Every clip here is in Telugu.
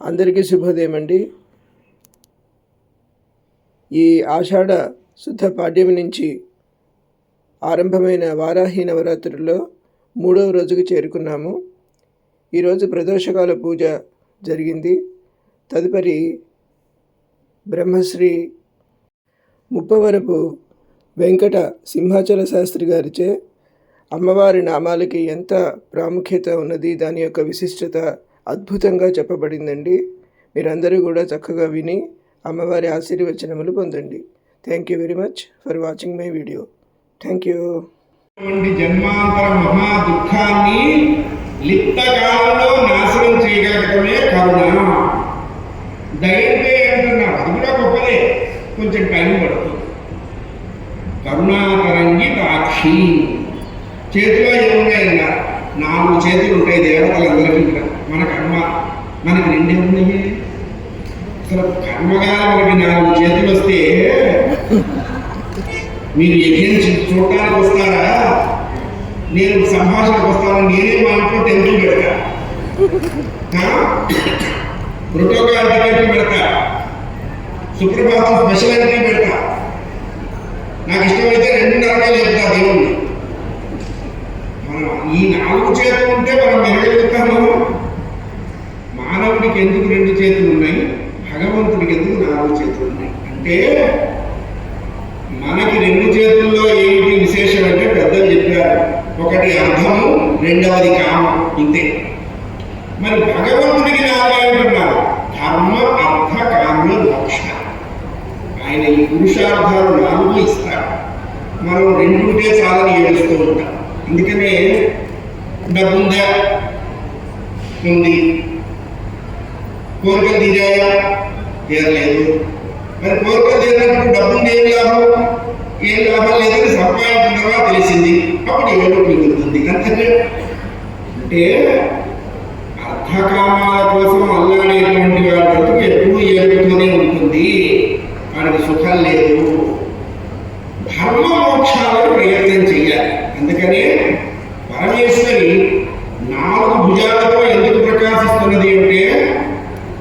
అందరికీ శుభోదయం అండి. ఈ ఆషాఢ శుద్ధ పాడ్యమి నుంచి ఆరంభమైన వారాహి నవరాత్రుల్లో 3వ రోజుకు చేరుకున్నాము. ఈరోజు ప్రదోషకాల పూజ జరిగింది. తదుపరి బ్రహ్మశ్రీ ముప్పవరపు వెంకట సింహాచల శాస్త్రి గారిచే అమ్మవారి నామాలకి ఎంత ప్రాముఖ్యత ఉన్నది, దాని యొక్క విశిష్టత అద్భుతంగా చెప్పబడిందండి. మీరందరూ కూడా చక్కగా విని అమ్మవారి ఆశీర్వచనములు పొందండి. Thank you very much for watching my video. Thank you. జన్మాంతర మహా దుఃఖాన్ని లిప్త కాలంలో నాశనం చేయగలగటమే కరుణ. దయంటే అంటున్నారు, అది కూడా గొప్పదే, కొంచెం టైం పడుతుంది. కరుణాతరంగి తాక్షి. చేతిలో ఏమున్నాయన్నా 4 చేతులు ఉంటాయి దేవతలందరికీ కూడా. మన కర్మ మనకి 2 ఉన్నాయి. అసలు కర్మగా మనకి 4 చేతులు వస్తే మీరు యజ్ఞం చూడటానికి వస్తారా? నేను సంభాషణకు వస్తాను. నేనే మా ఇంట్లో టెంపుల్ పెడతా, ప్రోటోకాల్ టికెట్లు పెడతా, సుప్రభాతం స్పెషల్ ఎంట్రీ పెడతా. నాకు ఇష్టమైతే 2:30 లేపుతా దేవుణ్ణి. ఈ 4 చేతులు ఉంటే మనం మెరగలుగుతాము. మానవుడికి ఎందుకు 2 చేతులు ఉన్నాయి, భగవంతుడికి ఎందుకు 4 చేతులు ఉన్నాయి అంటే, మనకి 2 చేతుల్లో ఏమిటి విశేషం అంటే పెద్దలు చెప్పారు. ఒకటి అర్థము, రెండవది కామం, ఇంతే. మరి భగవంతుడికి 4 ఏమంటున్నారు? ధర్మ, అర్థ, కామ్య, మోక్ష. ఆయన ఈ పురుషార్థాలు 4 ఇస్తారు. మనం 2 ఉంటే చాలని ఏడుస్తూ ఉంటాం. అందుకనే డబ్బుందా, ఉంది. కోరికలు తీరాయా, తీరలేదు. మరి కోరికలు తీరినప్పుడు డబ్బుంది, ఏం లాభం? ఏం లాభం లేదని సంపాదించిన తర్వాత తెలిసింది. అప్పుడు ఏదో మిగులుతుంది. అంతే. అంటే అర్థకామాల కోసం అల్లాడేటువంటి వాడికి ఎప్పుడూ ఏడుతూనే ఉంటుంది. వాడికి సుఖం లేదు. ధర్మ మోక్షాలకు ప్రయత్నం చేయాలి. అందుకనే పరమేశ్వరి 4 భుజాలతో ఎందుకు ప్రకాశిస్తున్నది అంటే,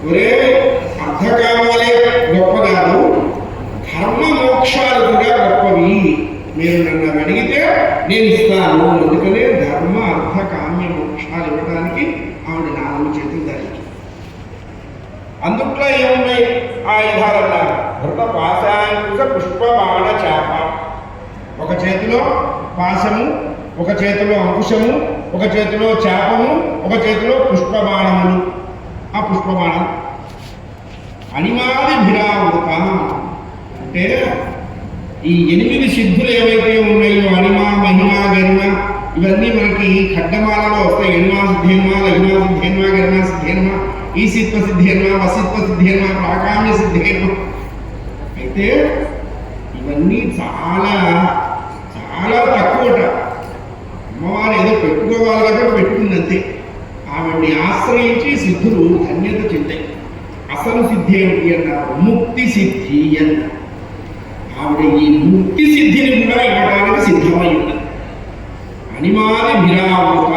ఒరే అర్థకామాలే గొప్ప కాదు, ధర్మ మోక్షాలు కూడా గొప్పవి. మీరు నన్ను అడిగితే నేను ఇస్తాను. అందుకనే ధర్మ, అర్థ, కామ్య మోక్షాలు ఇవ్వడానికి ఆవిడ 4 చేతులు ధరించి. అందుట్లో ఏమున్నాయి ఆయుధాలన్నా? భృత పాశాంకుశ పుష్పబాణ చాప. ఒక చేతిలో పాశము, ఒక చేతిలో అంకుశము, ఒక చేతిలో చాపము, ఒక చేతిలో పుష్పబాణములు. ఆ పుష్పబాణం అనిమాది భిరావృత అంటే ఈ 8 సిద్ధులు ఏవైతే ఉన్నాయో, అనిమ, మహిమ, గరిమ, ఇవన్నీ మనకి ఖడ్గమాలలో వస్తాయి. ఎనిమా సిద్ధేన్మా, లఘిమా సిద్ధేన్మా, గరిమా సిద్ధేన్మా, ఈసిత్వ సిద్ధేన్మా, వసిత్వ సిద్ధేన్మా, ప్రాకామ్య సిద్ధేన్మా. అయితే ఇవన్నీ చాలా చాలా తక్కువట. అమ్మవారు ఏదో పెట్టుకోవాలి కదా, పెట్టుకుందంతే. ఆవిడ్ని ఆశ్రయించి సిద్ధులు ధన్యత చెందాయి. అసలు సిద్ధి ఏమిటి అన్నారు? ముక్తి సిద్ధి అన్నారు. ఆవిడ ఈ ముక్తి సిద్ధిని కూడా ఇవ్వడానికి సిద్ధమై ఉన్నది. అనిమాది భిరావృత.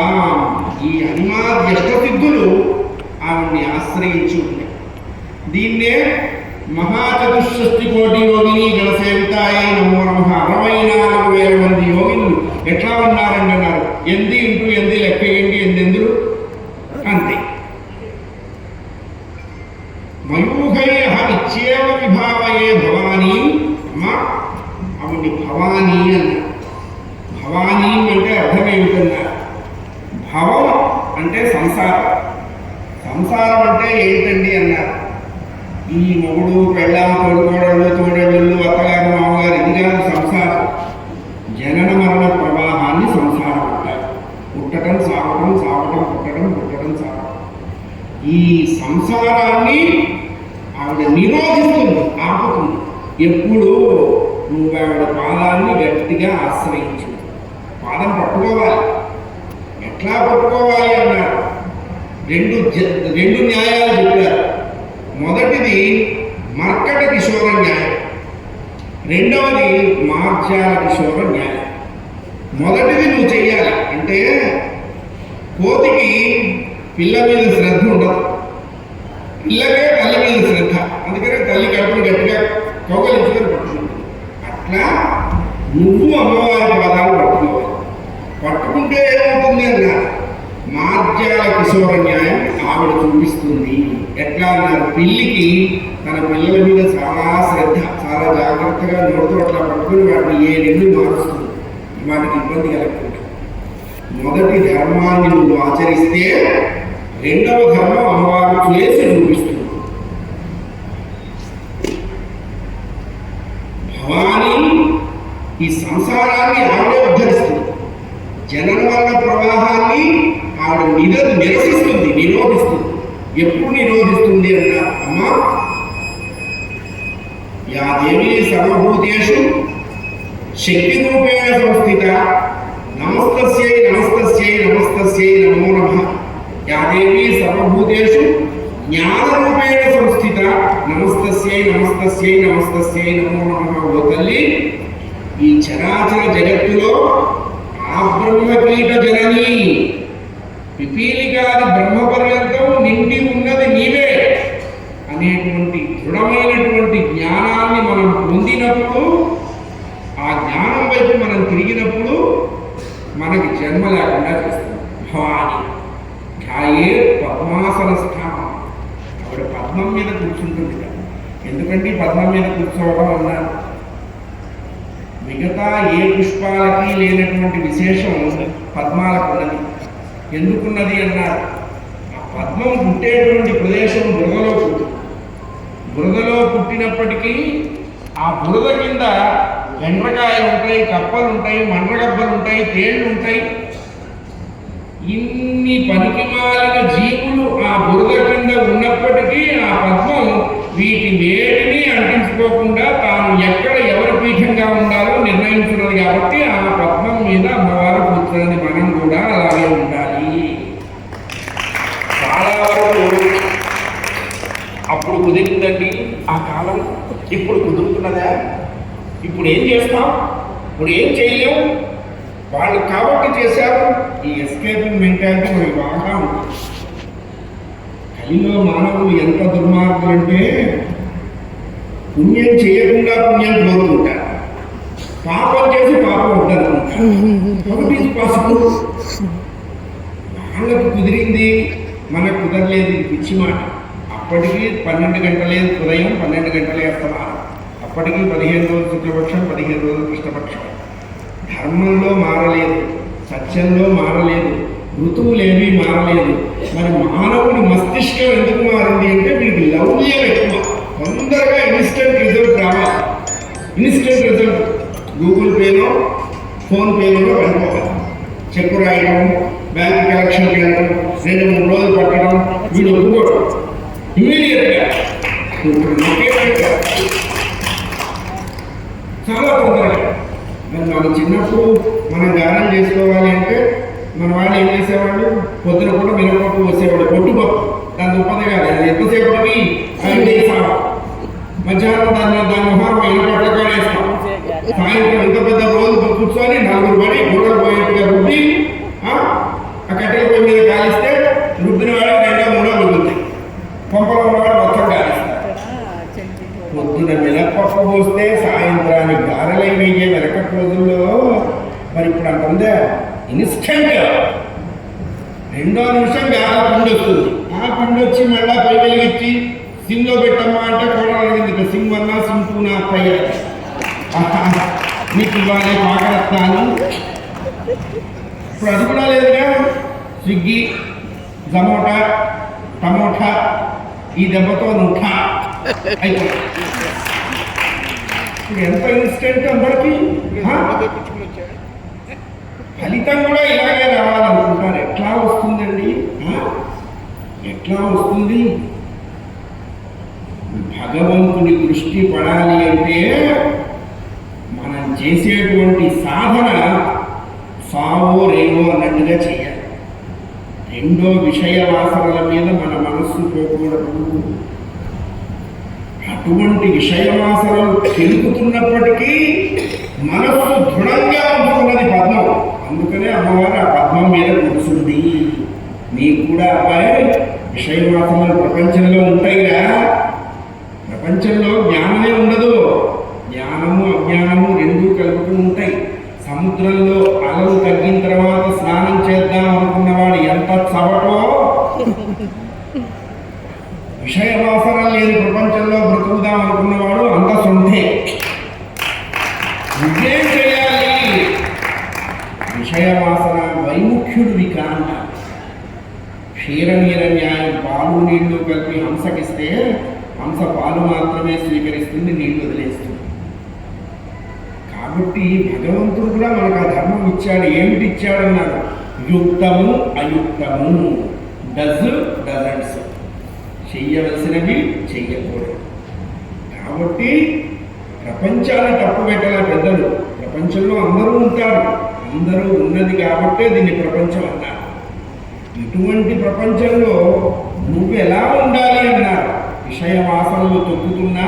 ఈ అనిమాది అష్టసిద్ధులు ఆవిడ్ని ఆశ్రయించి ఉన్నాయి. దీన్నే మహాచతుషష్టి కోటి యోగిని గణసేవితాయై నమో నమః. 64,000 మంది యోగినులు ఎట్లా ఉన్నారండి అన్నారు. 8 లెక్క ఏంటి, 8 అంతే. మయూఖై ఇచ్చేవ విభావయే భవానీ. అమ్మా ఆవిడ్ని భవానీ అన్నారు. భవానీ అంటే అర్థం ఏమిటన్నారు? భవం అంటే సంసారం. సంసారం అంటే ఏంటండి అన్నారు. ఈ మొగుడు, పెళ్ళాము, తోడుకోడళ్ళు, తోడళ్ళు, అత్తగారు, మామగారు, ఇది కాదు సంసారం. జనన మరణ ప్రవాహాన్ని సంసారం అంటారు. పుట్టడం, సాగటం, సాగటం, పుట్టడం, పుట్టడం, సాగటం. ఈ సంసారాన్ని ఆవిడ నిరోధిస్తుంది, ఆపుతుంది. ఎప్పుడు నువ్వు ఆవిడ పాదాన్ని గట్టిగా ఆశ్రయించు. పాదం పట్టుకోవాలి. ఎట్లా పట్టుకోవాలి అన్నారు. 2 న్యాయాలు చెప్పారు. మొదటిది మర్కట కిశోర న్యాయం, రెండవది మార్జాల కిశోర న్యాయం. మొదటిది నువ్వు చెయ్యాలి అంటే, కోతికి పిల్ల మీద శ్రద్ధ ఉండదు. పిల్లకే తల్లి మీద శ్రద్ధ, అందుకనే తల్లి కడుపుని గట్టిగా కౌగలించుకొని పట్టుకుంటుంది. అట్లా నువ్వు అమ్మవారి పాదాలు పట్టుకోవాలి. పట్టుకుంటే ఏమవుతుంది అన్నారు, మార్జాల కిశోర న్యాయం ఆవిడ చూపిస్తుంది. ఎట్లా అన్నారు, పిల్లికి తన పిల్లల మీద చాలా శ్రద్ధ, చాలా జాగ్రత్తగా నోడుతూ అట్లా పట్టుకుని వాటిని ఏ రెండు మారుస్తుంది, వాటికి ఇబ్బంది కలగకుండా. మొదటి ధర్మాన్ని నువ్వు ఆచరిస్తే రెండవ ధర్మం అమ్మవారు చేసి చూపిస్తుంది. భవానీ ఈ సంసారాన్ని ఆవిడే ఉద్ధరిస్తుంది. జనన వల్ల ప్రవాహాన్ని ఆవిడ నిరసిస్తుంది, నిరోధిస్తుంది. ఎప్పుడు నిరోధిస్తుంది అన్నారు, అమ్మా యా దేవి సర్వభూతేషు శక్తి రూపేణ సంస్థిత నమస్తస్యై నమస్తస్యై నమస్తస్యై నమో నమః. యా దేవి సర్వభూతేషు జ్ఞాన రూపేణ సంస్థిత నమస్తస్యై నమస్తస్యై నమస్తస్యై నమో నమః. ఓ తల్లి, ఈ చరాచర జగత్తులో ఆ బ్రహ్మకీట జనని పిపీలికాది బ్రహ్మ పర్యంతం నిండి ఉన్నది నీవే అనేటువంటి దృఢమైనటువంటి జ్ఞానాన్ని మనం పొందినప్పుడు, ఆ జ్ఞానం వైపు మనం తిరిగినప్పుడు మనకి జన్మ లేకుండా చేస్తాం. భవాని ధ్యాయే పద్మాసన స్థానం. ఆవిడ పద్మం మీద కూర్చుంటుంది కదా. ఎందుకంటే పద్మం మీద కూర్చోవడం అన్నారు, మిగతా ఏ పుష్పాలకి లేనటువంటి విశేషం పద్మాలకు ఉన్నది. ఎందుకున్నది అన్నారు, ఆ పద్మం పుట్టేటువంటి ప్రదేశం బురదలో పుట్టింది. బురదలో పుట్టినప్పటికీ ఆ బురద కింద ఎండ్రకాయలు ఉంటాయి, కప్పలు ఉంటాయి, మండ్రగబ్బలు ఉంటాయి, తేళ్లు ఉంటాయి. ఇన్ని పనికిమాలిన జీవులు ఆ బురద కింద ఉన్నప్పటికీ ఆ పద్మం వీటి వేటిని అంటించుకోకుండా తాను ఎక్కడ ఎవరి పీఠంగా ఉండాలో నిర్ణయించున్నది. కాబట్టి ఆ పద్మం మీద అమ్మవారు కూర్చున్నది. మనం కూడా అలాగే ఉండాలి. చాలా వరకు అప్పుడు కుదిరిందండి ఆ కాలం, ఇప్పుడు కుదురుతున్నదా? ఇప్పుడు ఏం చేస్తాం? ఇప్పుడు ఏం చేయలేము. వాళ్ళు కాబట్టి చేశారు. ఈ ఎస్కేపింగ్ మెంటాలిటీ మనకి బాగా ఉంటుంది. కలిలో మానవులు ఎంత దుర్మార్గులు అంటే, పుణ్యం చేయకుండా పుణ్యం కోరుకుంటారు, పాపం చేసి పాపం ఉంటారనుకుంటారు. వాళ్ళకు కుదిరింది, మనకు కుదరలేదు. పిచ్చి మాట. అప్పటికి 12 గంటలే ఉదయం, 12 గంటలే అస్తమానం. అప్పటికి 15 రోజులు శుక్లపక్షం, 15 రోజులు కృష్ణపక్షం. ధర్మంలో మారలేదు, సత్యంలో మారలేదు, ఋతువులేమీ మారలేదు. మరి మానవుడి మస్తిష్కం ఎందుకు మారింది అంటే, వీడికి లౌల్యం ఎక్కువ. తొందరగా ఇన్స్టెంట్ రిజల్ట్ రావాలి. ఇన్స్టెంట్ రిజల్ట్ గూగుల్ పేలో, ఫోన్పేలో వెళ్ళిపోవాలి. చెక్కు రాయడం, బ్యాంక్ కలెక్షన్కి వెళ్ళడం, 2-3 రోజులు పట్టడం, వీడు ఒప్పుకోవడం ఇమీడియట్గా. చాలా తొందరగా. మరి మన చిన్నప్పుడు మనం గానం చేసుకోవాలి అంటే మన వాళ్ళు ఏం చేసేవాళ్ళు, పొద్దున కూడా మినపప్పు వచ్చేవాడు, పొట్టుపప్పు. దాని ఉప్పది కాదు, అది ఎంతసేపటికి మధ్యాహ్నం దాని మొహం మినపట్ల వేస్తాం. సాయంత్రం ఇంత పెద్ద రోజు కూర్చొని 4 పడి గొడవలు పోయేట్టుగా రుబ్బి ఆ కట్టెల పొయ్యి మీద కాలిస్తే రుబ్బిన వాడు 2-3 రుబ్బుతాయి. పంపలో ఉన్నవాడు మొత్తం కాలిస్తారు. పొద్దున మినపప్పు పోస్తే సాయంత్రానికి గారెలై వేయే వెనకటి రోజుల్లో మరి ఇప్పుడు అంత ఉందా? ఇన్స్టెంట్ 2వ నిమిషం గారెల పిండి వస్తుంది. ఆ పిండి వచ్చి మళ్ళా పై వెలిగించి సిమ్లో పెట్టమ్మా అంటే కూడా అడిగింది. సిమ్ 1 సిమ్ 2 నా అత్తయ్య మీకు ఇవ్వాలి పాకరత్నాలు. ఇప్పుడు అది కూడా లేదుగా. స్విగ్గీ, జొమాటో, టమోటా, ఈ దెబ్బతో నుఠా అయిపోయింది. ఇప్పుడు ఎంత ఇన్స్టెంట్ అందరికీ. ఫలితం కూడా ఇలాగే రావాలనుకుంటారు. ఎట్లా వస్తుందండి? ఎట్లా వస్తుంది? భగవంతుని దృష్టి పడాలి అంటే మనం చేసేటువంటి సాధన సావో రేవో అన్నట్టుగా చేయాలి. రెండో విషయ వాసనల మీద మన మనస్సు పోకూడదు. అటువంటి విషయ వాసనలు పెరుగుతున్నప్పటికీ మనస్సు దృఢంగా ఉంటున్నది పద్మం. అందుకనే అమ్మవారు ఆ పద్మం మీద కూర్చుంది. నీకు కూడా అబ్బాయి విషయవాసనలు ప్రపంచంలో ఉంటాయిరా. ప్రపంచంలో జ్ఞానమే ఉండదు. జ్ఞానము అజ్ఞానము రెండూ కలుపుతూ ఉంటాయి. సముద్రంలో అలలు తగ్గిన తర్వాత స్నానం చేద్దాం అనుకున్నవాడు ఎంత చవటో, విషయవాసన లేని ప్రపంచంలో బ్రతుకుదాం అనుకున్నవాడు అంత సొంతే. విజయం చేయాలి. విషయవాసన వైముఖ్యుడివి కాంట. క్షీరనీర న్యాయం, పాలు నీళ్లు కలిపి హంసకిస్తే హంస పాలు మాత్రమే స్వీకరిస్తుంది, నీళ్లు వదిలేస్తుంది. కాబట్టి భగవంతుడు కూడా మనకు ఆ ధర్మం ఇచ్చాడు. ఏమిటి ఇచ్చాడన్నాడు? యుక్తము అయుక్తము, డజంట్స్, చెయ్యవలసినవి చెయ్యకూడదు. కాబట్టి ప్రపంచాన్ని తప్పు పెట్టాల పెద్దలు. ప్రపంచంలో అందరూ ఉంటారు, అందరూ ఉన్నది కాబట్టే దీన్ని ప్రపంచం అన్నారు. ఇటువంటి ప్రపంచంలో నువ్వు ఎలా ఉండాలి అన్నారు. విషయ వాసనలు తొక్కుతున్నా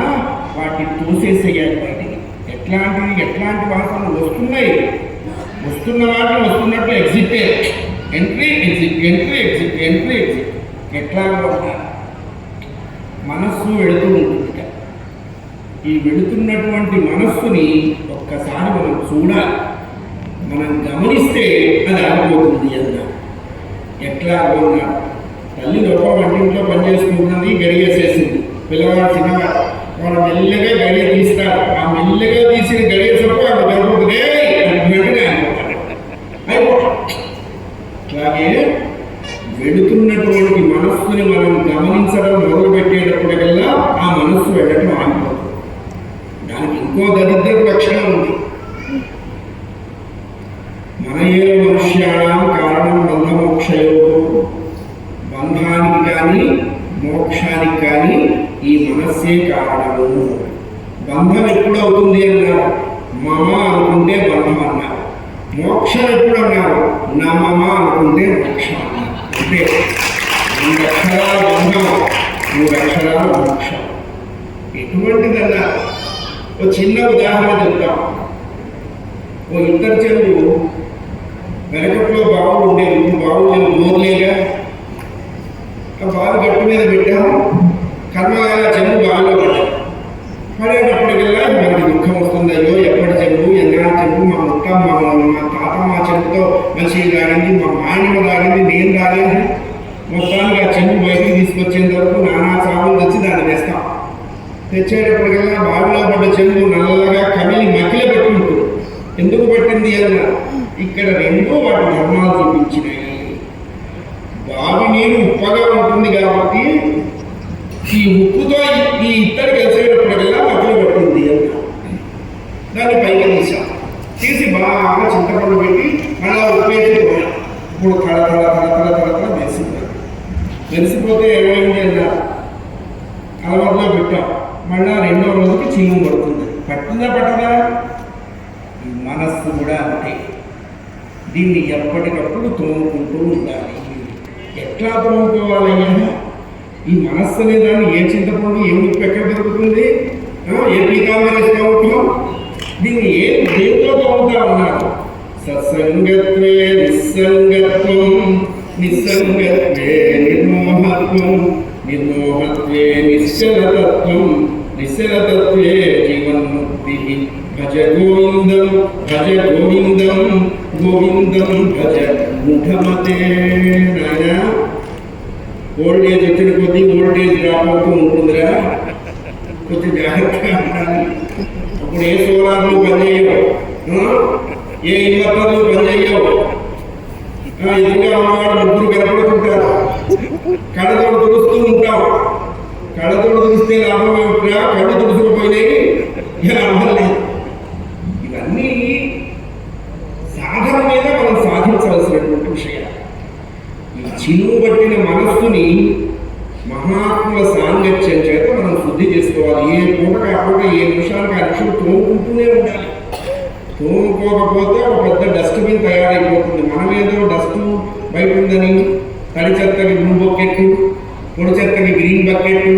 వాటిని తోసేసేయాలి బయటికి. ఎట్లాంటి వాసనలు వస్తున్నాయి, వస్తున్న వాటిని వస్తున్నట్టు exit, entry exit, entry exit, entry exit. ఎట్లా ఉండాలి? మనస్సు వెళుతూ ఉంటుంది. ఈ వెళుతున్నటువంటి మనస్సుని ఒక్కసారి మనం చూడాలి, మనం గమనిస్తే అది ఆగిపోతుంది అన్నారు. ఎట్లా ఉన్నాడు? తల్లి లోపల వంటింట్లో పనిచేసుకుంటున్నది, గడియేసేసింది. పిల్లవాడు చిన్నవాడు, వాడు మెల్లగా గడియ తీస్తాడు. ఆ మెల్లగా తీసిన గడియ చొప్పు వాడు గడుపుతుందే వెంటనే అయిపోతాడు. అట్లాగే వెళుతున్నటువంటి మనస్సుని మనం గమనించడం మొదలు పెట్టేటప్పటికల్లా ఆ మనస్సు వెళ్ళటం ఆగిపోతుంది. దానికి ఇంకో దరిద్రపు లక్షణం ఉంది. మన ఏ మనుష్యాణం కారణం బంధమోక్షయో, బంధానికి కానీ మోక్షానికి కానీ ఈ మనస్సే కారణము. బంధం ఎప్పుడవుతుంది అన్నారు? మమ అనుకుంటే బంధం అన్నారు. మోక్షం ఎప్పుడు అన్నారు? నా మమ అనుకుంటే మోక్షం అన్నారు. అంటే 2 అక్షరాల బంధం, 3 అక్షరాల మోక్షం. ఎటువంటిదన్నా ఒక చిన్న ఉదాహరణ చెప్తాం. ఓ ఇద్దరు చెరువు వెనకట్లో బావులు ఉండేవి, ఇప్పుడు బావులు లేవు, బోర్లేగా. ఆ బావి గట్టు మీద పెట్టాము, కర్మగాల చెరువు బావిలో పడ్డాం. పడేటప్పటికల్లా మనకి దుఃఖం వస్తుంది. అయ్యో ఎప్పటి చెరువు, ఎన్నాళ్ళ చెరువు, మా ముట్ట మా తాత మా చెరువుతో మంచిగా తాగింది, మా మాయన తాగింది, నేను తాగాను. మొత్తానికి ఆ చెరువు బయటికి తీసుకొచ్చేంత వరకు నానా చావులు తెచ్చి దాన్ని తెస్తాం. తెచ్చేటప్పటికల్లా బావిలో పడ్డ చెరువు నల్లగా కమిలి మకిల పెట్టుకుంటుంది. ఎందుకు పెట్టింది అన్నారు? ఇక్కడ 2 వాటి ధర్మాలు చూపించినాయి. బావి నీరు ఉప్పగా ఉంటుంది కాబట్టి ఈ ఉప్పుతో ఈ ఇత్తడి కలిసేటప్పటికల్లా మకిలి పట్టింది అన్నారు. దాన్ని పైకి తీసి బాగా చింతపండు పెట్టి అలా ఉప్పేసి పోయాం. ఇప్పుడు తల మెరిసిపోతే ఏమైంది అన్నారు? అలవాటులో పెట్టాం. మళ్ళా 2వ రోజుకి చీము పడుతుంది. పట్టిందా పట్టదా? ఈ మనస్సు కూడా అంతే. దీన్ని ఎప్పటికప్పుడు తోముకుంటూ ఉండాలి. ఎట్లా తోముకోవాలయ్యా? ఈ మనస్సు అనే దాన్ని ఏ చింతపండు, ఏ ఉప్పు ఎక్కడ దొరుకుతుంది? ఏ పీతాంబరం వేసుకోవటం? దీన్ని దేంతో తోముతా ఉన్నారు? సత్సంగత్వే నిస్సంగత్వం, నిస్సంగత్వే నిర్మోహత్వం, నిర్మోహత్వే నిశ్చలతత్వం, నిశ్చలతత్వే జీవన్ముక్తి. భజ గోవిందం భజ గోవిందం, గోవిందం భజ ముఠమతే. నాయన ఓల్డేజ్ వచ్చిన కొద్దీ ఓల్డేజ్ రాబోతూ ఉంటుందిరా, కొంచెం జాగ్రత్తగా ఉండాలి. అప్పుడు ఏ సోలార్లు పనిచేయవు, ఏ ఇన్వర్టర్లు పనిచేయవు. ఎదురుగా ఉన్నవాడు 3 కనపడుతుంటారు. కళ్ళతోడు తుడుస్తూ ఉంటాం. కళ్ళతోడు తుడిస్తే లాభం ఏమిట్రా? కళ్ళు తుడుచుకుపోయినాయి, లాభం లేదు. ఇవన్నీ సాధన మీద మనం సాధించవలసినటువంటి విషయాలు. ఈ చిలువు పట్టిన మనస్సుని మహాత్ముల సాంగత్యం చేత మనం శుద్ధి చేసుకోవాలి. ఏ పూట కాకుండా ఏ నిమిషానికి ఆ నిమిషం తోముకుంటూనే ఉండాలి. తోముకోకపోతే ఒక పెద్ద డస్ట్బిన్ తయారైపోతుంది. మనం ఏదో డస్ట్ బయట ఉందని తడి చెత్తకి బ్లూ బకెట్, పొడి చెత్తకి గ్రీన్ బకెట్,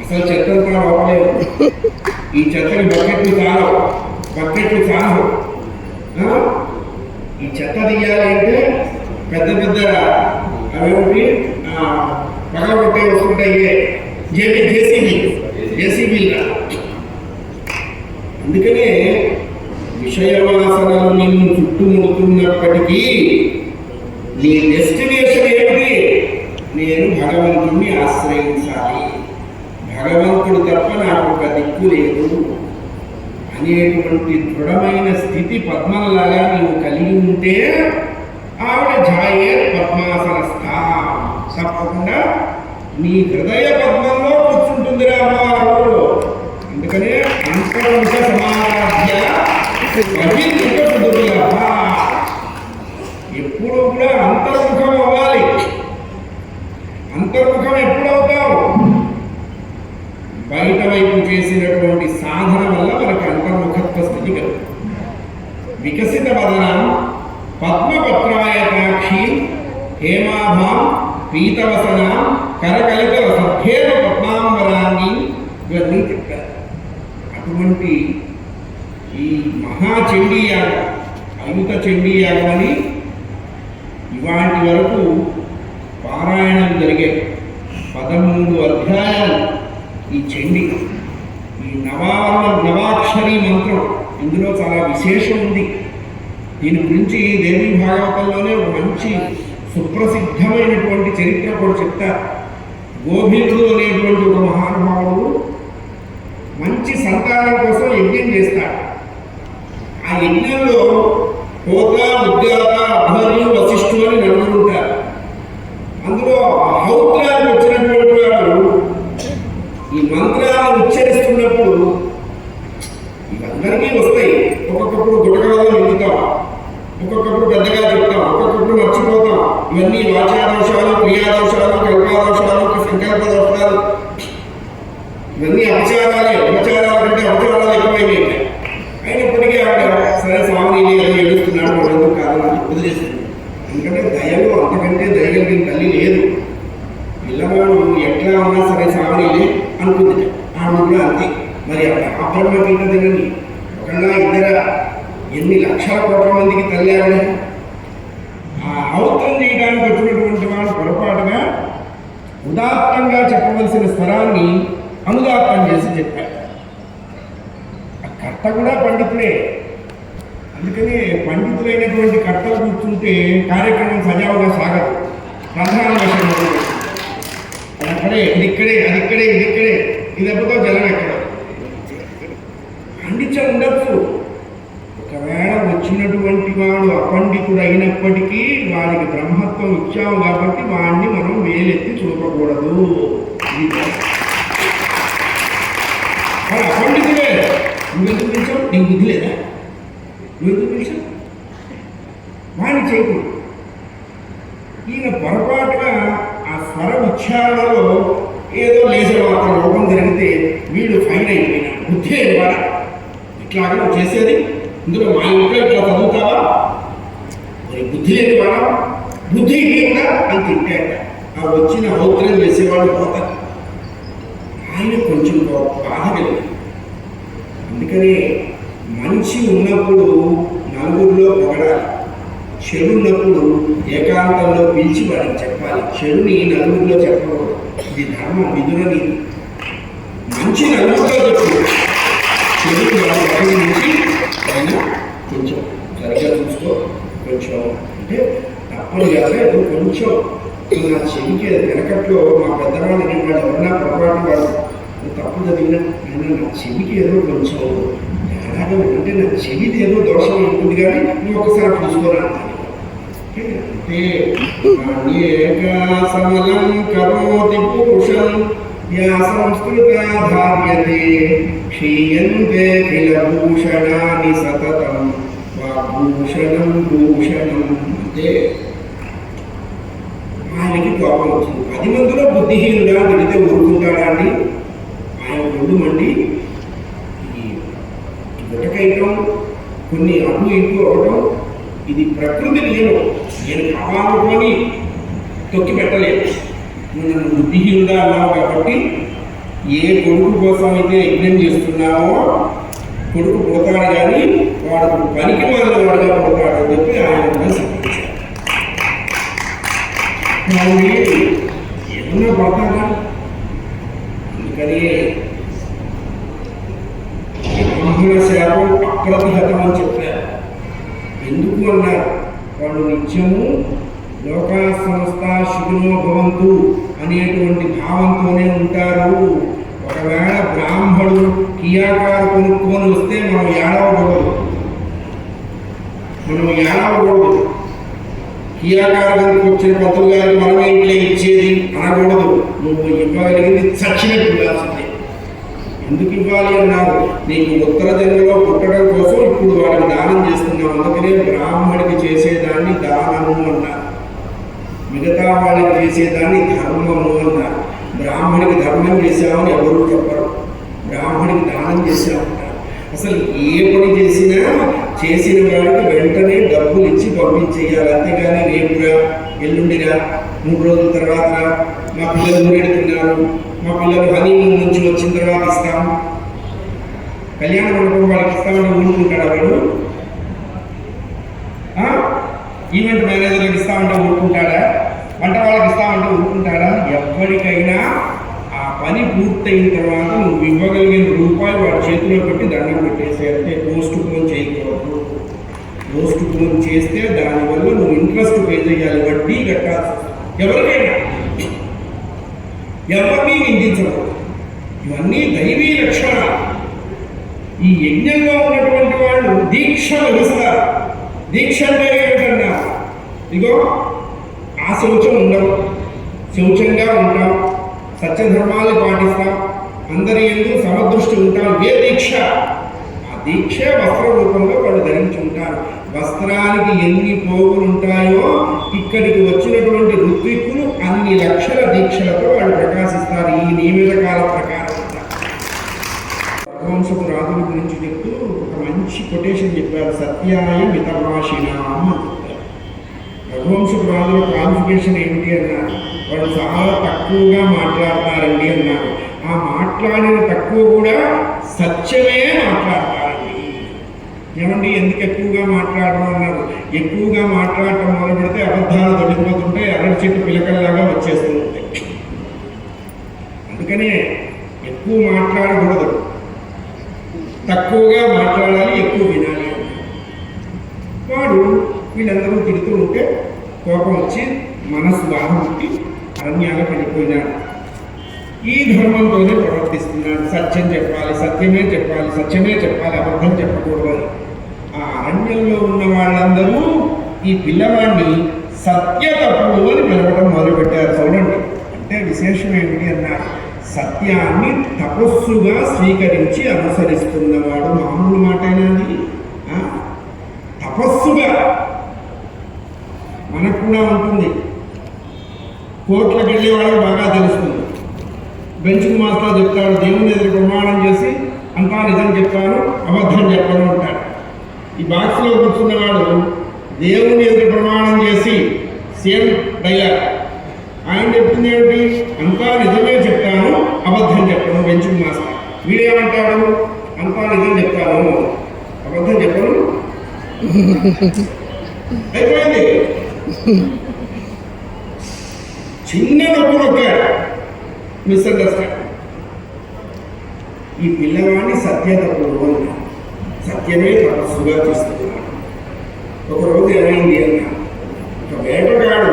అసలు చెత్తంతా లోపలేదు. ఈ చెత్తకి బకెట్లు చాలు. ఈ చెత్త తీయాలి అంటే పెద్ద అవేమిటి పగలగొట్టే వస్తుంటాయి జేసీబీలుగా. అందుకనే విషయవాసనలు నిన్ను చుట్టుముడుతున్నప్పటికీ నీ డెస్టినేషన్ ఏమిటి? నేను భగవంతుణ్ణి ఆశ్రయించాలి, భగవంతుడు తప్ప నాకు ఒక దిక్కు లేదు అనేటువంటి దృఢమైన స్థితి పద్మంలాగా నీవు కలిగి ఉంటే ఆవిడ ఝాయే పద్మాసనస్థ, తప్పకుండా నీ హృదయ పద్మంలో కూర్చుంటుంది అమ్మవారు. అందుకనే అంతర్ముఖ సమారాధ్య ఎప్పుడు కూడా అంతర్ముఖం అవ్వాలి. అంతర్ముఖం ఎప్పుడవుతావు? బయట వైపు చేసినటువంటి సాధన వల్ల మనకు అంతర్ముఖత్వ స్థితి కలుగుతుంది. వికసిత వదనం పద్మపత్రాయతాక్షి హేమాభాం పీతవసన కరకలిత సభ్యేమ పద్మాంబరాన్ని ఇవన్నీ చెప్పారు. అటువంటి ఈ మహాచండీయాగం, అయుత చండీయాగం అని ఇవాటి వరకు పారాయణం జరిగాయి. 13 అధ్యాయాలు ఈ చండి, ఈ నవాక్షరి మంత్రం, ఇందులో చాలా విశేషం ఉంది. దీని గురించి దేవీ భాగవతంలోనే ఒక మంచి సుప్రసిద్ధమైనటువంటి చరిత్ర కూడా చెప్తారు. గోభిందుడు అనేటువంటి ఒక మహానుభావుడు మంచి సంతానం కోసం యజ్ఞం చేస్తాడు. ఆ యజ్ఞంలో హోత, ఉద్గాత, అధ్వర్యు, వశిష్ఠులు అని నలుగురు ఉంటారు. అందులో హౌత్రానికి వచ్చినటువంటి వాడు ఈ మంత్రాలను ఉచ్చరిస్తున్నప్పుడు ఇవందరికీ వస్తాయి. ఒక్కొక్కప్పుడు గుడగడలో నిలుగుతాం, ఒక్కొక్కప్పుడు పెద్దగా చెప్తాం, ఒక్కొక్కప్పుడు మర్చిపోతాం. ఇవన్నీ వాచాదోషాలు, క్రియాదోషాలు, కల్పాదోషాలు, సంకల్ప దోషాలు, ఇవన్నీ అపచారాలే. అపచారాల కంటే అపచారాలు ఎక్కువైనాయి. అయినప్పటికీ ఆవిడ సరే స్వామిని అని ఏడుస్తున్నాడు, వాళ్ళందరూ కాదని వదిలేస్తుంది. ఎందుకంటే దయలు అంతకంటే దయగలిగిన తల్లి లేదు. పిల్లవాడు ఎట్లా ఉన్నా సరే స్వామిని అనుకుంది. ఆవిడ కూడా అంతే. మరి ఆ బ్రహ్మగీత తినని ఒకళ్ళ ఇద్దర ఎన్ని లక్షల కోట్ల మందికి తల్లి ఆవిడ. ఆ అవతరం చేయడానికి వచ్చినటువంటి వాడు పొరపాటుగా ఉదాత్తంగా చెప్పవలసిన స్థలాన్ని అనుదాత్తం చేసి చెప్పారు. ఆ కర్త కూడా పండితులే. అందుకని పండితులైనటువంటి కర్తలు కూర్చుంటే కార్యక్రమం సజావుగా సాగదు. ప్రధాన విషయం అక్కడే, ఇది ఇక్కడే, అది ఇక్కడే, ఇది ఇక్కడే, ఇది దెబ్బతో జలం ఎక్కడ పండించం ఉండొచ్చు. ఒకవేళ వచ్చినటువంటి వాడు అపండితుడు అయినప్పటికీ వాడికి బ్రహ్మత్వం ఇచ్చాము కాబట్టి వాడిని మనం వేలెత్తి చూపకూడదు. అపండితులే, నువ్వెందుకు పిలిచావు? నీకు బుద్ధి లేదా? నువ్వెందుకు పిలిచావు? వాడిని చేయకూడదు. ఈయన పొరపాటుగా ఆ స్వర ఉచ్చారణలో ఏదో లేసే మాత్రం లోపం జరిగితే వీడు ఫైన్ అయిపోయినాడు. బుద్ధి వాడ ఇట్లాగా నువ్వు చేసేది, ఇందులో మా ఇంట్లో ఇట్లా చదువుతావా? మరి బుద్ధి లేని వాడా, బుద్ధి కూడా అని తిట్టాక ఆ వచ్చిన హౌత్రం చేసేవాళ్ళు పోతారు. ఆయన కొంచెం బాధ కలిగింది. అందుకని మంచి ఉన్నప్పుడు నలుగురిలో పొగడాలి, చెడు ఉన్నప్పుడు ఏకాంతంలో పిలిచి వాడికి చెప్పాలి. చెడుని నలుగురిలో చెప్పకూడదు. ఇది ధర్మం, విధుల నీతి. మంచి నలుగురిలో చెప్పు, చెడుని వాడి ఒకరి నుంచి ఆయన కొంచెం సరిగ్గా చూసుకో, కొంచెం అంటే తప్పని కాదు, కొంచెం నా చెవికి వెనకట్లో మా పెద్దవాళ్ళు వాడు ఎవరన్నా పొరపాటు వాడు తప్పు చదివినా ఆయన నా చెవికి ఏదో కొంచెం తేడాగా అంటే నా చెవిది ఏదో దోషం ఉంటుంది కానీ నువ్వు ఒకసారి చూసుకోరా అంటే సమలం కరోతి పురుషం యా సంస్కృతాధార్యతే క్షీయంతే కిల భూషణాని సతతం వాగ్భూషణం భూషణం. అంటే ఆయనకి కోపం వచ్చింది. 10 మందిలో బుద్ధిహీనుడా తిరిగితే ఊరుకుంటాడా అండి? ఆయన ఒళ్ళు మండి ఈ గుటకైతం కొన్ని అటు ఇటు అవడం ఇది ప్రకృతి నియమం. నేను కావాలనుకొని తొక్కి పెట్టలేదు. నువ్వు నన్ను బుద్ధిహీనుడా అన్నావు కాబట్టి ఏ కొడుకు కోసం అయితే యజ్ఞం చేస్తున్నావో కొడుకు పోతాడు కానీ వాడు పనికి వాళ్ళ వాడుగా పోతాడు అని చెప్పి ఆయన కూడా సంపించారు. ఏమన్నా పడతారా? అందుకని బ్రాహ్మణ శాపం అప్రతిహతం అని చెప్పారు. ఎందుకు అన్నారు? వాళ్ళు నిత్యము లోకా సంస్థ శుభనో భవంతు అనేటువంటి భావంతోనే ఉంటారు. ఒకవేళ బ్రాహ్మణుడు కియాకారు కొనుక్కొని వస్తే మనం ఏడవకూడదు. కియాకారు వచ్చిన పంతులు గారికి మనమే ఇంట్లో ఇచ్చేది అనకూడదు. నువ్వు ఇవ్వగలిగింది చచ్చినట్టు ఇవ్వాల్సిందే. ఎందుకు ఇవ్వాలి అన్నారు? నీకు ఉత్తర జన్మలో పుట్టడం కోసం ఇప్పుడు వాడికి దానం చేస్తున్నావు. అందుకనే బ్రాహ్మడికి చేసేదాన్ని దానము అన్నారు, మిగతా వాళ్ళకి చేసేదాన్ని ధర్మము అన్నారు. బ్రాహ్మడికి ధర్మం చేశామని ఎవరు చెప్పరు, బ్రాహ్మడికి దానం చేశామంటారు. అసలు ఏ పని చేసినా చేసిన వాడికి వెంటనే డబ్బులు ఇచ్చి పంపించేయాలి. అంతేగాని రేపురా, ఎల్లుండిరా, 3 రోజుల తర్వాత మా పిల్లలు ఊరెడుతున్నారు, మా పిల్లలు హనీమూన్ నుంచి వచ్చిన తర్వాత ఇస్తాం, కళ్యాణ మండపం వాళ్ళకి ఇస్తామని ఊరుకుంటాడా వాడు? ఈవెంట్ మేనేజర్లకు ఇస్తామంటే ఊరుకుంటాడా? వంట వాళ్ళకి ఇస్తామంటే ఊరుకుంటాడా? ఎవరికైనా ఆ పని పూర్తయిన తర్వాత నువ్వు ఇవ్వగలిగిన రూపాయి వాడి చేతిలో పెట్టి దండం పెట్టేసి, అంటే పోస్ట్ పోన్ చేయకూడదు. పోస్ట్ పోన్ చేస్తే దానివల్ల నువ్వు ఇంట్రెస్ట్ పే చేయాలి, వడ్డీ కట్టాల్సి. ఎవరికైనా ఎవరిని నిందించకూడదు. ఇవన్నీ దైవీ లక్షణాలు. ఈ యజ్ఞంలో ఉన్నటువంటి వాళ్ళు దీక్ష వహిస్తారు. దీక్ష అంటే ఏమిటన్నా, ఇదిగో ఆ శౌచం ఉండవు, శౌచంగా ఉంటాం, సత్యధర్మాలు పాటిస్తాం, అందరి ఎందుకు సమదృష్టి ఉంటాం. ఏ దీక్ష? ఆ దీక్ష వస్త్ర రూపంలో వాళ్ళు ధరించి ఉంటారు. వస్త్రానికి ఎన్ని పోగులు ఉంటాయో ఇక్కడికి వచ్చినటువంటి ఋత్విక్కులు అన్ని లక్షల దీక్షలతో వాళ్ళు ప్రకాశిస్తారు. ఈ నియమిత కాల ప్రకారం రఘువంశపు రాజుల గురించి చెప్తూ ఒక మంచి కొటేషన్ చెప్పారు. సత్యాయ మితభాషిణాం. రఘువంశపు రాజుల క్వాలిఫికేషన్ ఏమిటి అన్నారు? వాళ్ళు చాలా తక్కువగా మాట్లాడతారండి అన్నారు. ఆ మాట్లాడిన తక్కువ కూడా సత్యమే మాట్లాడతారండి. ఏమండి ఎందుకు ఎక్కువగా మాట్లాడడం అన్నారు? ఎక్కువగా మాట్లాడటం మొదలు పెడితే అబద్ధాలు దొరికిపోతుంటాయి, అరటి చెట్టు పిలకల్లాగా వచ్చేస్తూ ఉంటాయి. అందుకనే ఎక్కువ మాట్లాడకూడదు, తక్కువగా మాట్లాడాలి, ఎక్కువ వినాలి. వాడు వీళ్ళందరూ తిడుతూ ఉంటే కోపం వచ్చి మనసు బాధ పుట్టి అరణ్యాలకు వెళ్ళిపోయినాడు. ఈ ధర్మంతోనే ప్రవర్తిస్తున్నాడు. సత్యం చెప్పాలి, సత్యమే చెప్పాలి, సత్యమే చెప్పాలి, అబద్ధం చెప్పకూడదని. ఆ అరణ్యంలో ఉన్న వాళ్ళందరూ ఈ పిల్లవాడిని సత్యతపుడు అని పిలవడం మొదలుపెట్టారు. చూడండి, అంటే విశేషం ఏమిటి అన్నారు? సత్యాన్ని తపస్సుగా స్వీకరించి అనుసరిస్తున్నవాడు. మామూలు మాటైనది, తపస్సుగా. మనకు కూడా ఉంటుంది, కోర్టులకు వెళ్ళే వాళ్ళకి బాగా తెలుస్తుంది. బెంచ్ మాస్టర్ చెప్తాడు, దేవుని ఎదురు ప్రమాణం చేసి అంతా నిజం చెప్తాను, అబద్ధం చెప్పను అంటాడు. ఈ బాక్స్లో కూర్చున్నవాడు దేవుని ఎదురు ప్రమాణం చేసి సేమ్ డైలాగ్ ఆయన చెప్తుంది ఏమిటి? అంతా నిజమే చెప్తాను, అబద్ధం చెప్పను. బెంచ్ మాస్టర్ వీడేమంటాడు? అంతా నిజం చెప్తాను, అబద్ధం చెప్పను. అయిపోయింది. చిన్న నొప్పు నొక్కాడు, మిస్అండర్స్టాండ్. ఈ పిల్లవాడిని సత్యతపుడు, సత్యమే తపస్సుగా చేస్తున్నాడు. ఒకరోజు ఏమైంది అన్న, ఒక వేటగాడు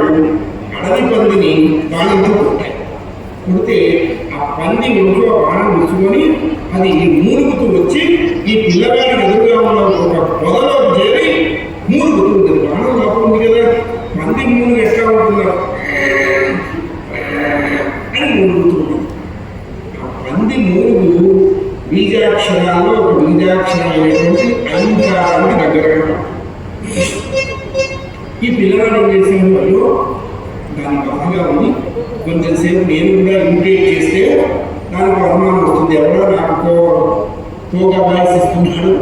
అడవి పందిని బాణంతో కొట్టాడు. కొడితే ఆ పంది ఒంట్లో బాణం విసుకొని అది మూలుగుతూ వచ్చి ఈ పిల్లవాడి ఎదురుగా ఉన్న ఒక పొదలో చేరి మూలుగుతూ ఉంటుంది. బాణం లోపల ఉంది కదా, పంది మూలుగు ఎట్లా ఉంటుందో అని మూలుగుతూ ఉంటుంది. ఆ పంది మూలుగు బీజాక్షరాల్లో ఒక బీజాక్షరం అయినటువంటి అలంకారానికి దగ్గరగా. ఈ పిల్లవాడు ఏం చేశాడు? అయ్యో దాని బాగా ఉంది, కొంచెం సేపు నేను కూడా ఇమిటేట్ చేస్తే దానికి అవమానం వస్తుంది, ఎవరో నాకు తోగా వాయిస్ ఇస్తున్నాడు,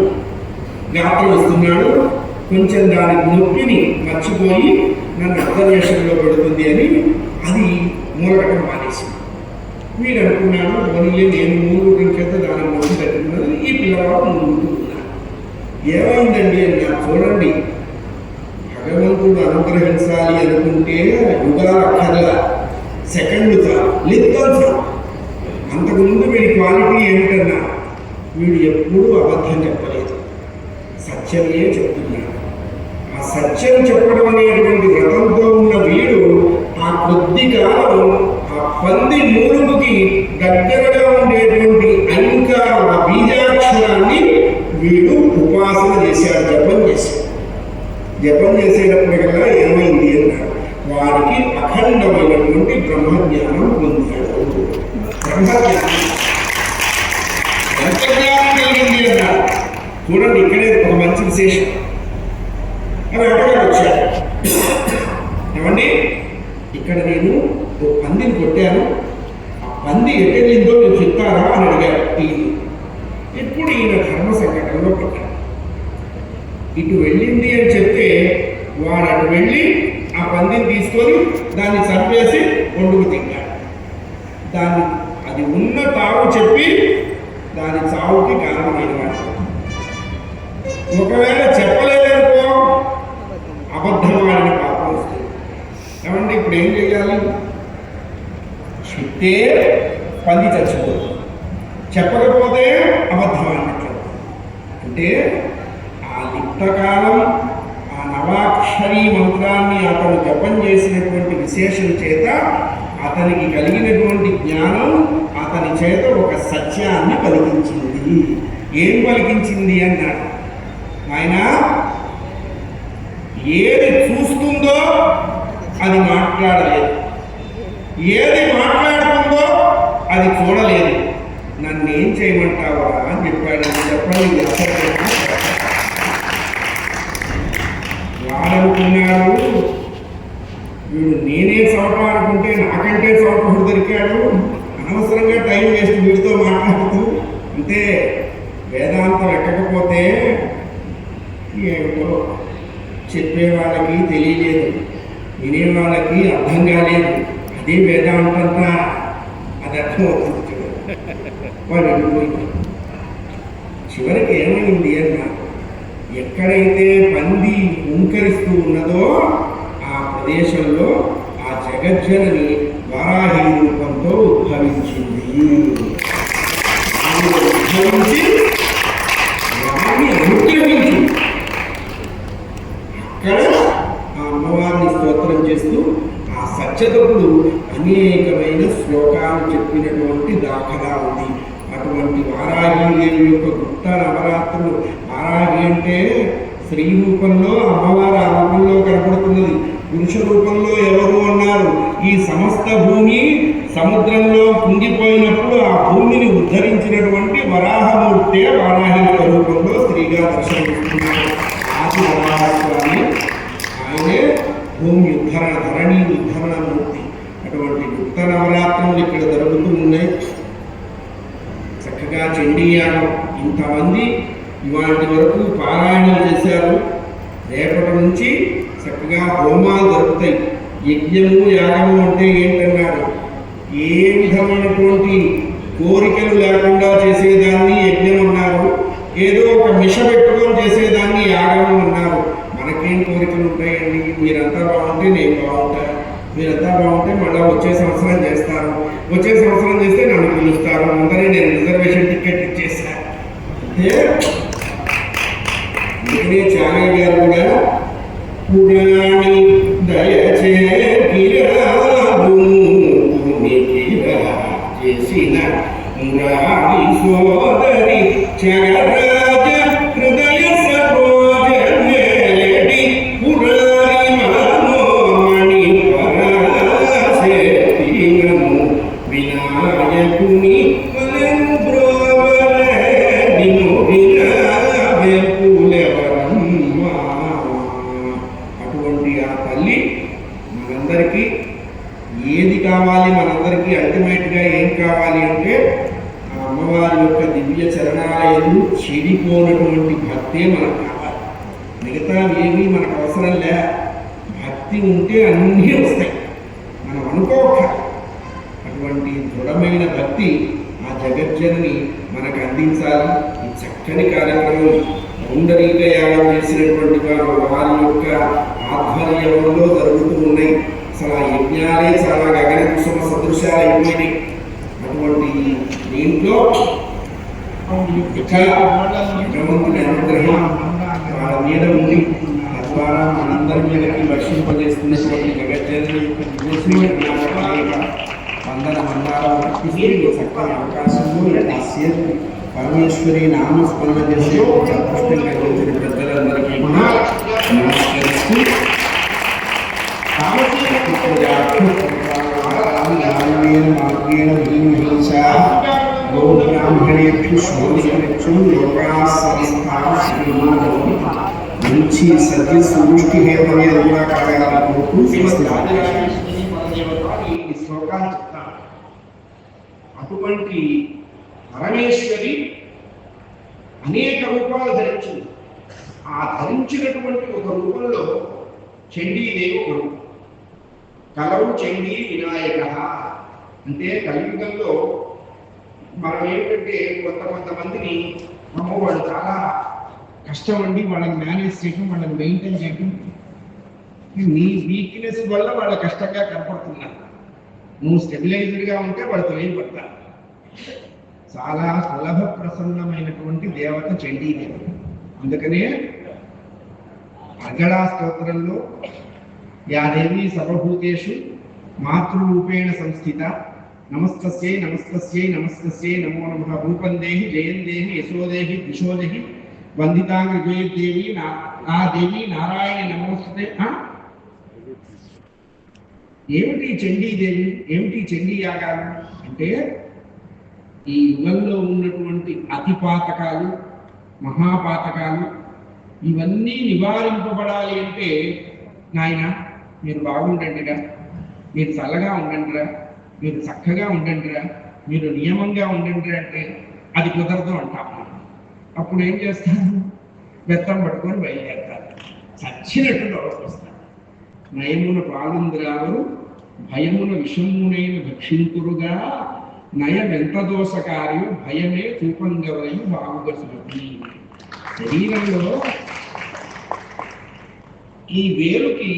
గాత్రం ఇస్తున్నాడు, కొంచెం దాని నొప్పిని మర్చిపోయి నన్ను అబ్జర్వేషన్లో పెడుతుంది అని అది మూలకటం మానేసింది. వీడు అనుకున్నాడు, వదిలే నేను మూలుగుటం చేత దాని నొప్పి తట్టుకున్నది. ఈ పిల్లవాడు మూలుగుతున్నాడు. ఏమైందండి అన్నారు? చూడండి, భగవంతుడు అనుగ్రహించాలి అనుకుంటే యుగాల అక్కర్లా, సెకండ్లు చాలు, లిత్తం చాలు. అంతకుముందు వీడి క్వాలిటీ ఏమిటన్నా, వీడు ఎప్పుడూ అబద్ధం చెప్పలేదు, సత్యమే చెప్తున్నాడు. ఆ సత్యం చెప్పడం అనేటువంటి వ్రతంతో ఉన్న వీడు ఆ కొద్ది కాలం ఆ పంది మూలుగుకి దగ్గరగా ఉండేటువంటి అంకార ఆ బీజాక్షరాన్ని వీడు ఉపాసన చేశాడు, జపం చేశాడు. జపం చేసేటప్పటికల్లా ఏమైంది అన్నాడు, వారికి అఖండమైనటువంటి బ్రహ్మజ్ఞానం పొందాడు. బ్రహ్మజ్ఞానం ఎంత జ్ఞానం కలిగింది అన్నాడు. చూడండి, ఇక్కడే ఒక మంచి విశేషం. అని అడగారు వచ్చారు, ఏమండి ఇక్కడ నేను ఒక పందిని కొట్టాను, ఆ పంది ఎటెళ్ళిందో మీరు చెప్తారా అని అడిగారు. ఇప్పుడు ఈయన ధర్మ సంకటంలో పెట్టాడు. ఇటు వెళ్ళింది అని చెప్తే వాడు అటు వెళ్ళి ఆ పందిని తీసుకొని దాన్ని చంపేసి వండుకు తింటాడు. దాన్ని అది ఉన్న తావు చెప్పి దాని చావుకి కారణమైన వాడు. ఒకవేళ చెప్పలేదనుకో అబద్ధమాడిన పాపం వస్తుంది. ఏమంటే ఇప్పుడు ఏం చేయాలి? చెప్తే పంది చచ్చిపోతుంది, చెప్పకపోతే అబద్ధం అన్నట్లు. అంటే ఆ లిప్తకాలం ఆ నవాక్షరీ మంత్రాన్ని అతను జపం చేసినటువంటి విశేషం చేత అతనికి కలిగినటువంటి జ్ఞానం అతని చేత ఒక సత్యాన్ని పలికించింది. ఏం పలికించింది అన్నాడు ఆయన, ఏది చూస్తుందో అది మాట్లాడలేదు, ఏది మాట్లాడుతుందో అది చూడలేదు, నన్ను ఏం చేయమంటావా అని చెప్పాడు. చెప్పండి, వాడనుకున్నాడు వీడు నేనే చవట అనుకుంటే నాకంటే చవటడు దొరికాడు, అనవసరంగా టైం వేస్ట్ వీడితో మాట్లాడుతూ. అంటే వేదాంతం ఎక్కకపోతే ఏమిటో చెప్పే వాళ్ళకి తెలియలేదు, వినే వాళ్ళకి అర్థం కాలేదు. అదే వేదాంతంతా అది అర్థం అవుతుంది. వాడు వెళ్ళిపోయింది. చివరికి ఏమైంది అన్నా, ఎక్కడైతే పంది హుంకరిస్తూ ఉన్నదో ఆ ప్రదేశంలో ఆ జగజ్జనని వారాహి రూపంతో ఉద్భవించింది. ఉద్భవించి వారిని అనుగ్రహించింది. అక్కడ ఆ అమ్మవారిని స్తోత్రం చేస్తూ ఆ సత్యతప్పుడు అనేకమైన శ్లోకాలు చెప్పినటువంటి దాఖలా ఉంది. అటువంటి వారాహీదేవి యొక్క గుప్త నవరాత్రులు. వారాహి అంటే స్త్రీ రూపంలో అమ్మవారు ఆ రూపంలో కనపడుతున్నది. పురుష రూపంలో ఎవరు అన్నారు? ఈ సమస్త భూమి సముద్రంలో కుంగిపోయినప్పుడు ఆ భూమిని ఉద్ధరించినటువంటి వరాహమూర్తే వారాహి రూపంలో స్త్రీగా దర్శనమిస్తున్నారు. ఆది వరాహస్వామి ఆయనే భూమి ఉద్ధరణ, ధరణి ఉద్ధరణ మూర్తి. అటువంటి గుప్త నవరాత్రులు ఇక్కడ జరుగుతూ ఉన్నాయి. చక్కగా చండీయాగం ఇంతమంది ఇవాటి వరకు పారాయణలు చేశారు. రేపటి నుంచి చక్కగా హోమాలు జరుగుతాయి. యజ్ఞము యాగము అంటే ఏంటన్నారు? ఏ విధమైనటువంటి కోరికలు లేకుండా చేసేదాన్ని యజ్ఞం అన్నారు, ఏదో ఒక మిష పెట్టుకొని చేసేదాన్ని యాగం అన్నారు. మనకేం కోరికలు ఉంటాయండి? మీరంతా బాగుంటే నేను బాగుంటా, మీరంతా బాగుంటే మళ్ళీ వచ్చే సంవత్సరం చేస్తారు, వచ్చే సంవత్సరం చేస్తే నన్ను పిలుస్తారు, అందరే నేను రిజర్వేషన్ టికెట్ ఇచ్చేస్తాను. అంటే అందుకనే చాగయ్య గారు కూడా పురాణి దయచే చేసిన మురారి సోదరి చగరాజ హృదయ సరోజి పురారి మనోమణి పరాశక్తినము వినాయకుని అటువంటి ఆ తల్లి మనందరికీ ఏది కావాలి, మనందరికీ అల్టిమేట్గా ఏం కావాలి అంటే ఆ అమ్మవారి యొక్క దివ్య చరణాలయందు చెడిపోనటువంటి భక్తే మనకు కావాలి. మిగతా ఏమీ మనకు అవసరం లే. భక్తి ఉంటే అన్నీ వస్తాయి, మనం అనుకోక. అటువంటి దృఢమైన భక్తి ఆ జగజ్జనని మనకు అందించాలి. ఈ చక్కని కార్యక్రమం పౌండరీక యాగం చేసినటువంటి వారు వారి యొక్క ఆధ్వర్యంలో జరుగుతూ ఉన్నాయి. అసలు ఆ యజ్ఞాలే చాలా గగన కుసుమ సదృశాలు అయిపోయినాయి. అటువంటి దీంట్లో భగవంతుని అనుగ్రహం వాళ్ళ మీద ఉంది. తద్వారా మనందరి మీదకి వర్షింపజేస్తున్నటువంటి జగజ్జనని వందన మందాలు అర్పిస్తూ చక్కని అవకాశంలో పరమేశ్వరి నామస్మరణ చేసే అదృష్టం కలిగించిన పెద్దలందరికీ కూడా నమస్కరిస్తూ మంచి సత్య సృష్టి హేతమైన కూడా కలగాలనుకుంటూ ఈ శ్లోకాలు చెప్తాను. అటువంటి పరమేశ్వరి అనేక రూపాలు ధరించింది. ఆ ధరించినటువంటి ఒక రూపంలో చండీదేవి ఒక రూపం. కలవు చండీ వినాయక అంటే కలియుగంలో మనం ఏంటంటే కొంతమందిని వాళ్ళు చాలా కష్టం అండి, వాళ్ళని మేనేజ్ చేయడం, వాళ్ళని మెయింటైన్ చేయడం, నీ వీక్నెస్ వల్ల వాళ్ళ కష్టంగా కనపడుతున్నారు. నువ్వు స్టెబిలైజ్డ్గా ఉంటే వాళ్ళు తెలియబడతారు. చాలా సులభ ప్రసన్నమైనటువంటి దేవత చండీదేవి. అందుకనే అర్గళా స్తోత్రంలో యాదేవి సర్వభూతేషు మాతృరూపేణ సంస్థిత నమస్తస్యై నమస్తస్యై నమస్తస్యై నమో నమః రూపందేహి జయందేహి యశోదేహి దిశోదేహి వందితాంగదేవి ఆ దేవి నారాయణ నమోస్తుతే. ఏమిటి చండీదేవి, ఏమిటి చండీ యాగాలు అంటే ఈ యుగంలో ఉన్నటువంటి అతిపాతకాలు, మహాపాతకాలు ఇవన్నీ నివారింపబడాలి అంటే నాయన మీరు బాగుండండిరా, మీరు చల్లగా ఉండండిరా, మీరు చక్కగా ఉండండిరా, మీరు నియమంగా ఉండండి అంటే అది కుదరదు అంటాం. అప్పుడు ఏం చేస్తారు? బెత్తం పట్టుకొని బయలుదేరుతారు. చచ్చినట్టు వస్తారు. నయమున పాలుంద్రాలు భయమున విషమునైన భక్షింతురుగా నయమెంత దోషకార్యం భయమే చూపంగవై బాగుగసులకి. శరీరంలో ఈ వేలుకి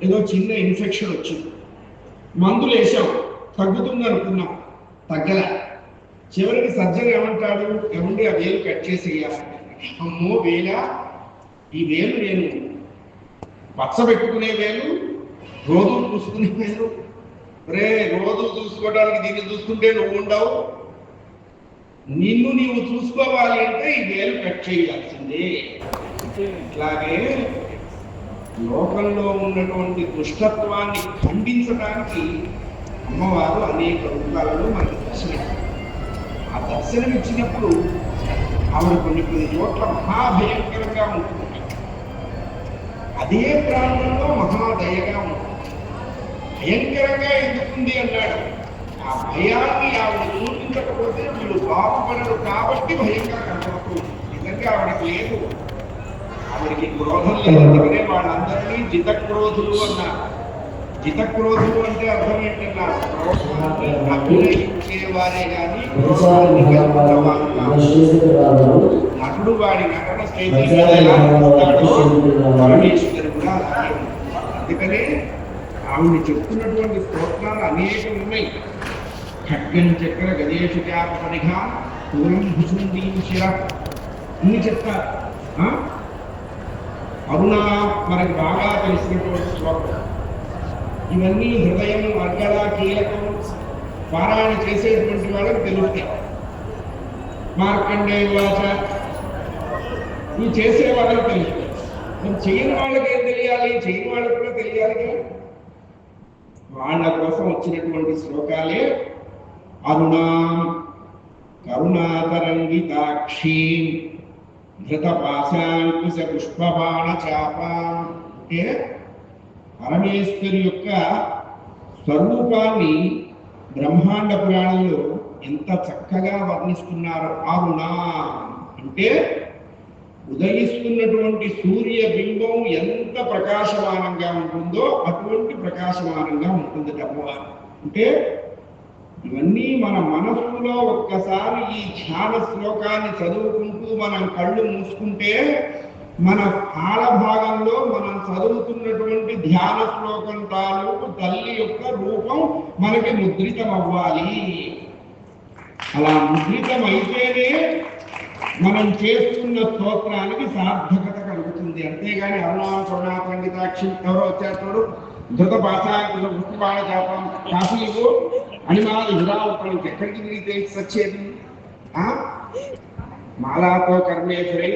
ఏదో చిన్న ఇన్ఫెక్షన్ వచ్చింది, మందులు వేసాం, తగ్గుతుంది అనుకున్నాం, తగ్గల. చివరికి సర్జన్ ఏమంటాడు, ఏమండి ఆ వేలు కట్ చేసేయాలి. అమ్మో వేలా, ఈ వేలు నేను పెట్టుకునే వేలు, రోజులు చూసుకునే వేలు, రోజులు చూసుకోవడానికి దీన్ని చూసుకుంటే నువ్వు ఉండవు, నిన్ను నీవు చూసుకోవాలి అంటే ఈ వేలు కట్ చేయాల్సిందే. ఇట్లాగే లోకంలో ఉన్నటువంటి దుష్టత్వాన్ని ఖండించడానికి అమ్మవారు అనేక రూపాలలో మనకు దర్శనమిస్తారు. ఆ దర్శనం ఇచ్చినప్పుడు ఆవిడ కొన్ని చోట్ల మహాభయంకరంగా ఉంటుంది, అదే ప్రాంతంలో మహాదయగా ఉంటుంది. భయంకరంగా ఎందుకుంది అన్నాడు. ఆ భయాన్ని ఆవిడ చూపించకపోతే వీళ్ళు బాగుపడరు కాబట్టి భయంగా కనపడుతుంది. నిజంగా ఆవిడకి లేదు, ఆవిడకి క్రోధం లేదు. అందుకనే వాళ్ళందరినీ జితక్రోధులు అన్నారు. జితక్రోధులు అంటే అర్థం ఏంటన్నారు? అభినయించేవారే కానీ క్రోధాన్ని నటుడు వాడి నటన స్టేజ్ పరమేశ్వరుడు కూడా అలాగే. అందుకనే ఆవిడ చెప్తున్నటువంటి స్తోత్రాలు అనేకం ఉన్నాయి. ఖడ్గం చక్ర గదేశు చాపరిగా పూరం భుసుందీశిర ఇన్ని చెప్తారు. అరుణా మనకి బాగా తెలిసినటువంటి శ్లోకం. ఇవన్నీ హృదయం అర్గళ కీలకం, పారాయణ చేసేటువంటి వాళ్ళకి తెలుస్తాయి. మార్కండేయ వాచ ఇవి చేసే వాళ్ళకి తెలుస్తాయి. మరి చేయని వాళ్ళకి ఏం తెలియాలి? చేయని వాళ్ళకి కూడా తెలియాలి కదా. వాళ్ళ కోసం వచ్చినటువంటి శ్లోకాలే అరుణా కరుణాతరంగితాక్షీ ధృతపాశాంకుశ పుష్పబాణ చాప. అంటే పరమేశ్వరి యొక్క స్వరూపాన్ని బ్రహ్మాండ పురాణంలో ఎంత చక్కగా వర్ణిస్తున్నారు. అరుణ అంటే ఉదయిస్తున్నటువంటి సూర్య బింబం ఎంత ప్రకాశమానంగా ఉంటుందో అటువంటి ప్రకాశమానంగా ఉంటుంది అమ్మవారు. అంటే ఇవన్నీ మన మనస్సులో ఒక్కసారి ఈ ధ్యాన శ్లోకాన్ని చదువుకుంటూ మనం కళ్ళు మూసుకుంటే మన ఆల భాగంలో మనం చదువుతున్నటువంటి ధ్యాన శ్లోకం తాలూకు తల్లి యొక్క రూపం మనకి ముద్రితం అవ్వాలి. అలా ముద్రితం అయితేనే మనం చేస్తున్న స్తోత్రానికి సార్థకత కలుగుతుంది. అంతేగాని అరుణాం కరుణా పండితాక్షి ఎవరో వచ్చారు చూడు, ధృత భాషాకుల పుష్పాల జాతం కాశీలు అనిమాది విరావుతానికి ఎక్కడికి తిరిగితే సచ్చేది? మాలాతో కర్మేశ్వరై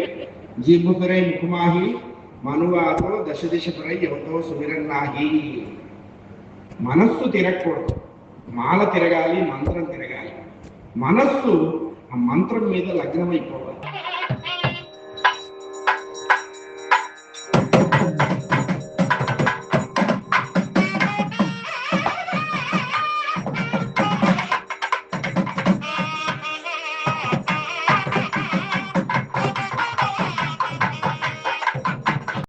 జీబుతురై ముఖమాహి మనువాతో దశ దిశపురై ఎవతో సువిరన్నాహి. మనస్సు తిరగకూడదు, మాల తిరగాలి, మంత్రం తిరగాలి. మనస్సు ఆ మంత్రం మీద లగ్నమైపోవాలి.